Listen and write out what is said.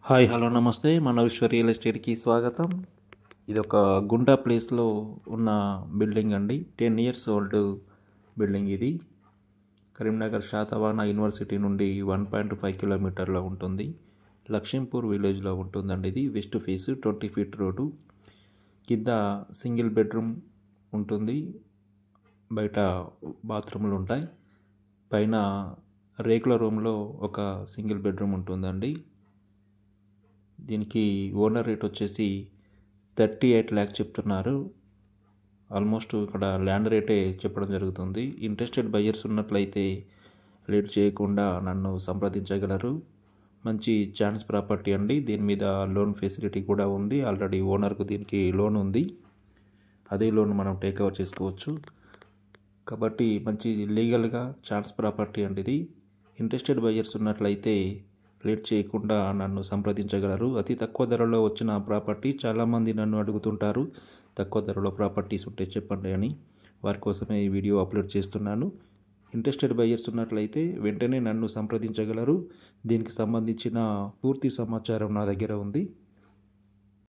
Hi hello నమస్తే మన విశ్వ రియల్ ఎస్టేట్కి స్వాగతం. ఇది ఒక గుండా ప్లేస్లో ఉన్న బిల్డింగ్ అండి. 10 years ఓల్డ్ బిల్డింగ్ ఇది. కరీంనగర్ శాతవాహన యూనివర్సిటీ నుండి 1.5 కిలోమీటర్లో ఉంటుంది. లక్ష్మీపూర్ విలేజ్లో ఉంటుందండి. ఇది వెస్ట్ ఫేస్ 20 feet రోడ్డు. కింద సింగిల్ బెడ్రూమ్ ఉంటుంది, బయట బాత్రూములు ఉంటాయి. పైన రేకుల రూమ్లో ఒక సింగిల్ బెడ్రూమ్ ఉంటుందండి. దీనికి ఓనర్ రేట్ వచ్చేసి 38 lakhs చెప్తున్నారు. ఆల్మోస్ట్ ఇక్కడ ల్యాండ్ రేటే చెప్పడం జరుగుతుంది. ఇంట్రెస్టెడ్ బయ్యర్స్ ఉన్నట్లయితే లేట్ చేయకుండా నన్ను సంప్రదించగలరు. మంచి ఛాన్స్ ప్రాపర్టీ అండి. దీని మీద లోన్ ఫెసిలిటీ కూడా ఉంది. ఆల్రెడీ ఓనర్కు దీనికి లోన్ ఉంది. అదే లోన్ మనం టేక్ ఓవర్ చేసుకోవచ్చు. కాబట్టి మంచి లీగల్గా ఛాన్స్ ప్రాపర్టీ అండి ఇది. ఇంట్రెస్టెడ్ బయ్యర్స్ ఉన్నట్లయితే లేట్ చేయకుండా నన్ను సంప్రదించగలరు. అతి తక్కువ ధరలో వచ్చిన ప్రాపర్టీ. చాలామంది నన్ను అడుగుతుంటారు, తక్కువ ధరలో ప్రాపర్టీస్ ఉంటే చెప్పండి అని. వారి కోసమే ఈ వీడియో అప్లోడ్ చేస్తున్నాను. ఇంట్రెస్టెడ్ బయ్యర్స్ ఉన్నట్లయితే వెంటనే నన్ను సంప్రదించగలరు. దీనికి సంబంధించిన పూర్తి సమాచారం నా దగ్గర ఉంది.